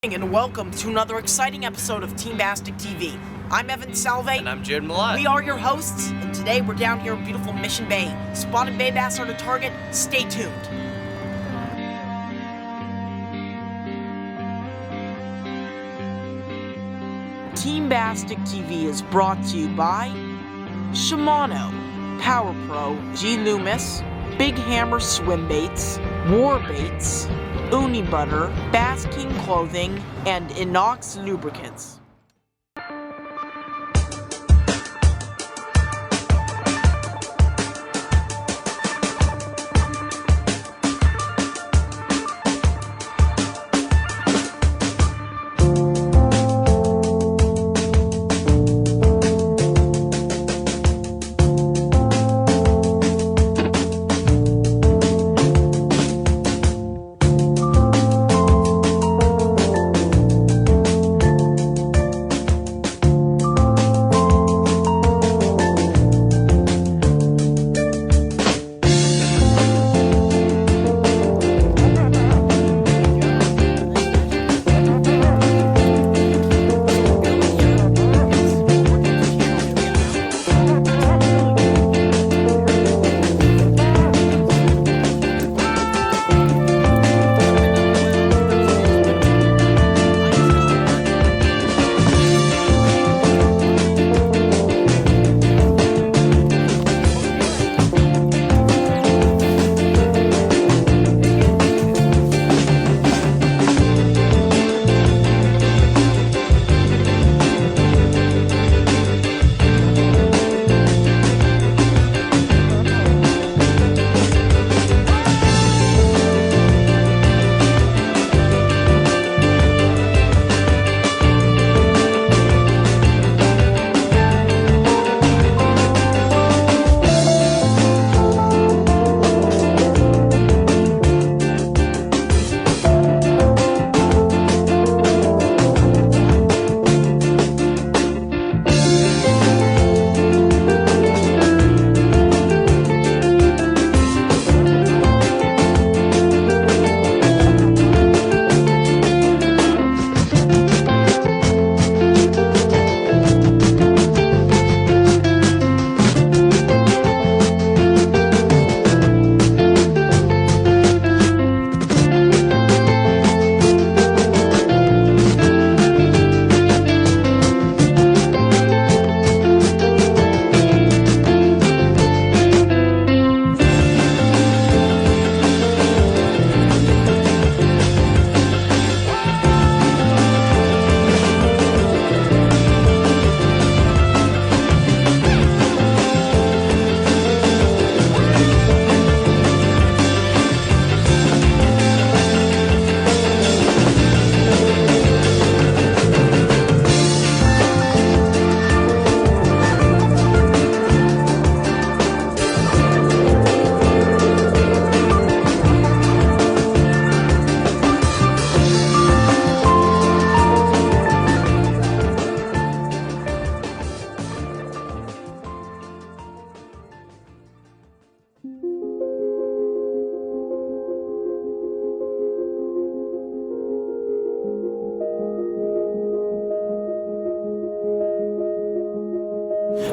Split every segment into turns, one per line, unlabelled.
And welcome to another exciting episode of Team Basstic TV. I'm Evan Salve.
And I'm Jared Millett.
We are your hosts, and today we're down here in beautiful Mission Bay. Spotted bay bass are the target. Stay tuned. Team Basstic TV is brought to you by Shimano, Power Pro, G Loomis, Big Hammer Swim Baits, War Baits, Uni Butter, Bass King Clothing, and Inox Lubricants.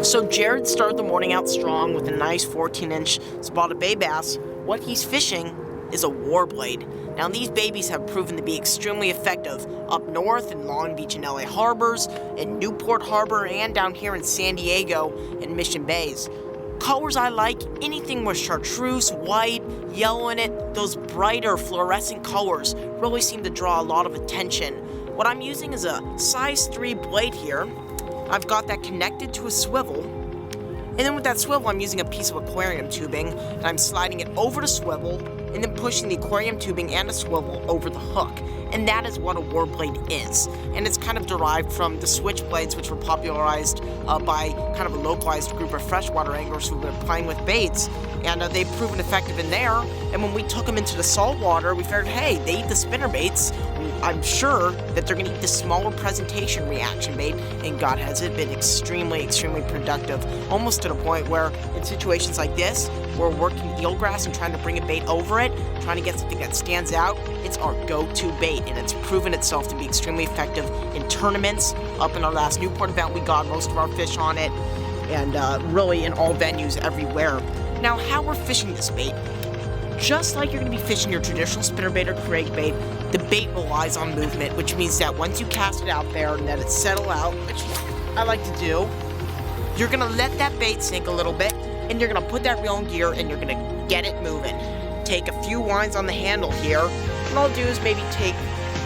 So Jared started the morning out strong with a nice 14-inch spotted bay bass. What he's fishing is a warblade. Now these babies have proven to be extremely effective up north in Long Beach and LA harbors, in Newport Harbor, and down here in San Diego and Mission Bays. Colors I like, anything with chartreuse, white, yellow in it, those brighter fluorescent colors really seem to draw a lot of attention. What I'm using is a size 3 blade here. I've got that connected to a swivel, and then with that swivel I'm using a piece of aquarium tubing, and I'm sliding it over the swivel, and then pushing the aquarium tubing and the swivel over the hook. And that is what a warblade is. And it's kind of derived from the switchblades, which were popularized by kind of a localized group of freshwater anglers who've been playing with baits, and they've proven effective in there. And when we took them into the saltwater, we figured, hey, they eat the spinner baits, I'm sure that they're gonna eat the smaller presentation reaction bait, and God has it been extremely, extremely productive, almost to the point where in situations like this, we're working eelgrass and trying to bring a bait over it, trying to get something that stands out. It's our go-to bait, and it's proven itself to be extremely effective in tournaments. Up in our last Newport event, we got most of our fish on it, and really in all venues everywhere. Now, how we're fishing this bait, just like you're going to be fishing your traditional spinnerbait or crankbait, the bait relies on movement, which means that once you cast it out there and let it settle out, which I like to do, you're going to let that bait sink a little bit, and you're going to put that reel in gear, and you're going to get it moving. Take a few winds on the handle here, and all I'll do is maybe take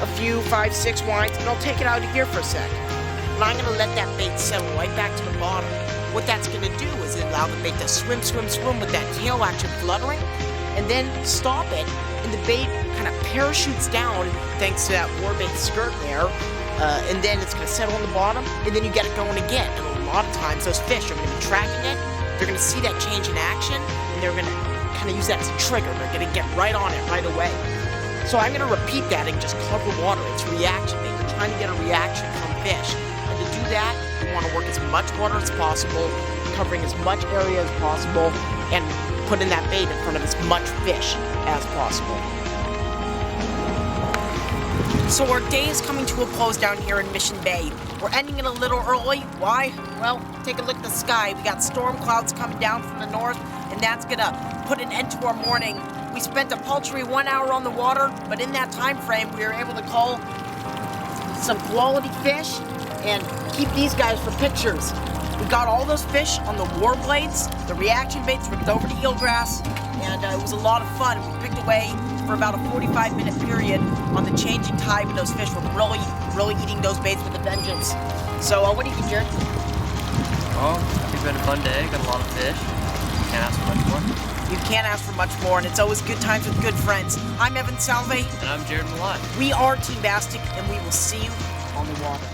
a few 5, 6 winds, and I'll take it out of gear for a sec. And I'm going to let that bait settle right back to the bottom. What that's going to do is allow the bait to swim, swim, swim with that tail action fluttering, and then stop it, and the bait kind of parachutes down thanks to that warbait skirt there, and then it's going to settle on the bottom, and then you get it going again. And a lot of times those fish are going to be tracking it, they're going to see that change in action, and they're going to kind of use that as a trigger. They're going to get right on it right away. So I'm going to repeat that and just cover water. It's reaction bait. You're trying to get a reaction from fish, and to do that, you want to work as much water as possible, covering as much area as possible, and putting that bait in front of as much fish as possible. So our day is coming to a close down here in Mission Bay. We're ending it a little early. Why? Well, take a look at the sky. We got storm clouds coming down from the north, and that's gonna put an end to our morning. We spent a paltry 1 hour on the water, but in that time frame, we were able to call some quality fish and keep these guys for pictures. We got all those fish on the war blades, the reaction baits ripped over to eelgrass, and it was a lot of fun. We picked away for about a 45-minute period on the changing tide with those fish. We're really eating those baits with a vengeance. So what do you think, Jared?
Oh, it's been a fun day. Got a lot of fish. Can't ask for much more.
You can't ask for much more, and it's always good times with good friends. I'm Evan Salve.
And I'm Jared Malott.
We are Team Basstic, and we will see you on the water.